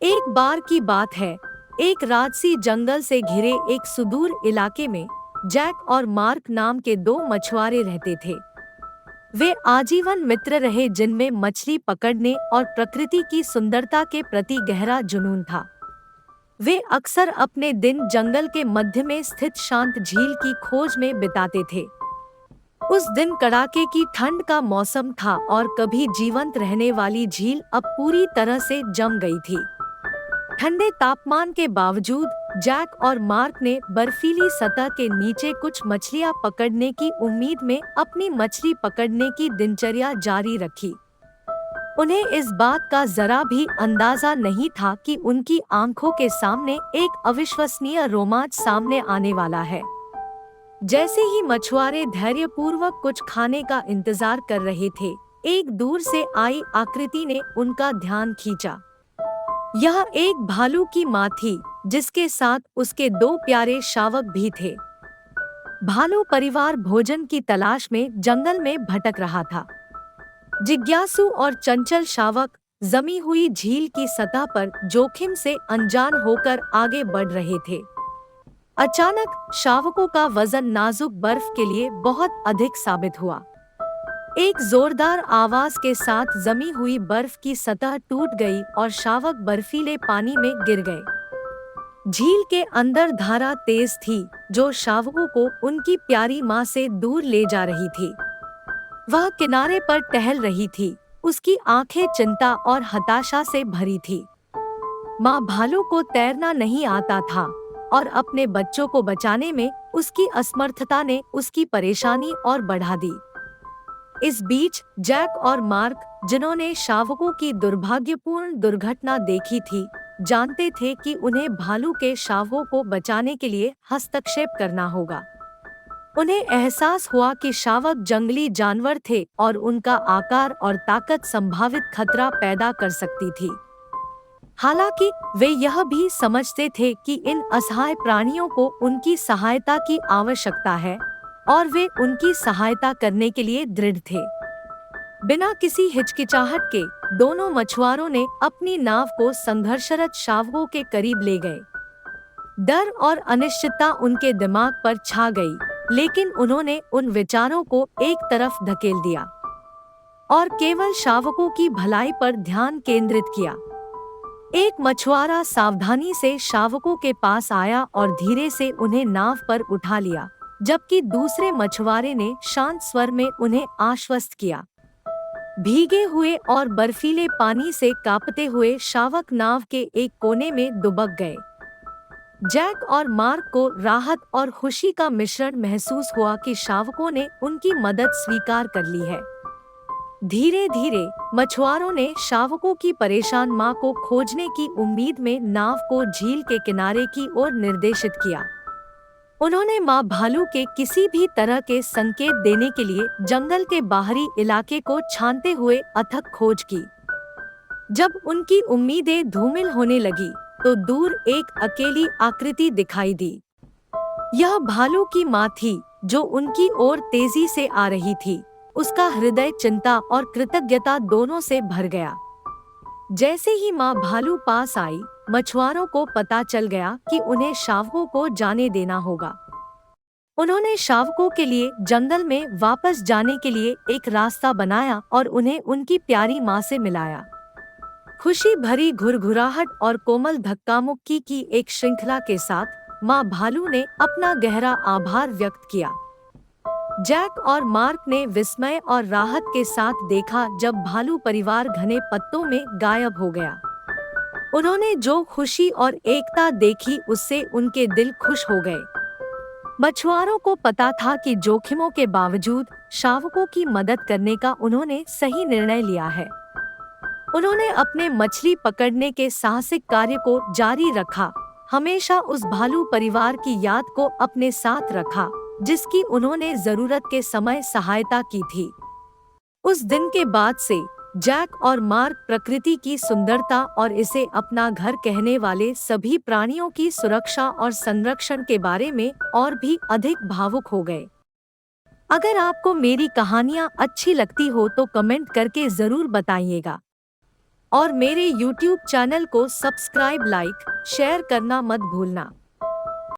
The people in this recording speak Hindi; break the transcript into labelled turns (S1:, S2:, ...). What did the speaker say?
S1: एक बार की बात है, एक राजसी जंगल से घिरे एक सुदूर इलाके में जैक और मार्क नाम के दो मछुआरे रहते थे। वे आजीवन मित्र रहे जिनमें मछली पकड़ने और प्रकृति की सुंदरता के प्रति गहरा जुनून था। वे अक्सर अपने दिन जंगल के मध्य में स्थित शांत झील की खोज में बिताते थे। उस दिन कड़ाके की ठंड का मौसम था और कभी जीवंत रहने वाली झील अब पूरी तरह से जम गई थी। ठंडे तापमान के बावजूद जैक और मार्क ने बर्फीली सतह के नीचे कुछ मछलियां पकड़ने की उम्मीद में अपनी मछली पकड़ने की दिनचर्या जारी रखी। उन्हें इस बात का जरा भी अंदाजा नहीं था कि उनकी आंखों के सामने एक अविश्वसनीय रोमांच सामने आने वाला है। जैसे ही मछुआरे धैर्यपूर्वक कुछ खाने का इंतजार कर रहे थे, एक दूर से आई आकृति ने उनका ध्यान खींचा। यह एक भालू की मां थी, जिसके साथ उसके दो प्यारे शावक भी थे। भालू परिवार भोजन की तलाश में जंगल में भटक रहा था। जिज्ञासु और चंचल शावक जमी हुई झील की सतह पर जोखिम से अनजान होकर आगे बढ़ रहे थे। अचानक शावकों का वजन नाजुक बर्फ के लिए बहुत अधिक साबित हुआ। एक जोरदार आवाज के साथ जमी हुई बर्फ की सतह टूट गई और शावक बर्फीले पानी में गिर गए। झील के अंदर धारा तेज थी, जो शावकों को उनकी प्यारी मां से दूर ले जा रही थी। वह किनारे पर टहल रही थी, उसकी आंखें चिंता और हताशा से भरी थी। मां भालू को तैरना नहीं आता था और अपने बच्चों को बचाने में उसकी असमर्थता ने उसकी परेशानी और बढ़ा दी। इस बीच जैक और मार्क, जिन्होंने शावकों की दुर्भाग्यपूर्ण दुर्घटना देखी थी, जानते थे कि उन्हें भालू के शावकों को बचाने के लिए हस्तक्षेप करना होगा। उन्हें एहसास हुआ कि शावक जंगली जानवर थे और उनका आकार और ताकत संभावित खतरा पैदा कर सकती थी। हालांकि वे यह भी समझते थे कि इन असहाय प्राणियों को उनकी सहायता की आवश्यकता है और वे उनकी सहायता करने के लिए दृढ़ थे। बिना किसी हिचकिचाहट के दोनों मछुआरों ने अपनी नाव को संघर्षरत शावकों के करीब ले गए। डर और अनिश्चितता उनके दिमाग पर छा गई, लेकिन उन्होंने उन विचारों को एक तरफ धकेल दिया और केवल शावकों की भलाई पर ध्यान केंद्रित किया। एक मछुआरा सावधानी से शावकों के पास आया और धीरे से उन्हें नाव पर उठा लिया, जबकि दूसरे मछुआरे ने शांत स्वर में उन्हें आश्वस्त किया। भीगे हुए और बर्फीले पानी से कांपते हुए शावक नाव के एक कोने में दुबक गए। जैक और मार्क को राहत और खुशी का मिश्रण महसूस हुआ कि शावकों ने उनकी मदद स्वीकार कर ली है। धीरे धीरे मछुआरों ने शावकों की परेशान मां को खोजने की उम्मीद में नाव को झील के किनारे की ओर निर्देशित किया। उन्होंने मां भालू के किसी भी तरह के संकेत देने के लिए जंगल के बाहरी इलाके को छानते हुए अथक खोज की। जब उनकी उम्मीदें धूमिल होने लगी, तो दूर एक अकेली आकृति दिखाई दी। यह भालू की मां थी, जो उनकी ओर तेजी से आ रही थी। उसका हृदय चिंता और कृतज्ञता दोनों से भर गया। जैसे ही मां भालू पास आई, मछुआरों को पता चल गया कि उन्हें शावकों को जाने देना होगा। उन्होंने शावकों के लिए जंगल में वापस जाने के लिए एक रास्ता बनाया और उन्हें उनकी प्यारी मां से मिलाया। खुशी भरी घुरघुराहट और कोमल धक्का-मुक्की की एक श्रृंखला के साथ मां भालू ने अपना गहरा आभार व्यक्त किया। जैक और मार्क ने विस्मय और राहत के साथ देखा जब भालू परिवार घने पत्तों में गायब हो गया। उन्होंने जो खुशी और एकता देखी, उससे उनके दिल खुश हो गए। मछुआरों को पता था कि जोखिमों के बावजूद शावकों की मदद करने का उन्होंने सही निर्णय लिया है। उन्होंने अपने मछली पकड़ने के साहसिक कार्य को जारी रखा, हमेशा उस भालू परिवार की याद को अपने साथ रखा, जिसकी उन्होंने जरूरत के समय सहायता की थी। उस दिन के बाद से जैक और मार्क प्रकृति की सुंदरता और इसे अपना घर कहने वाले सभी प्राणियों की सुरक्षा और संरक्षण के बारे में और भी अधिक भावुक हो गए। अगर आपको मेरी कहानियाँ अच्छी लगती हो तो कमेंट करके जरूर बताइएगा। और मेरे YouTube चैनल को सब्सक्राइब, लाइक, शेयर करना मत भूलना।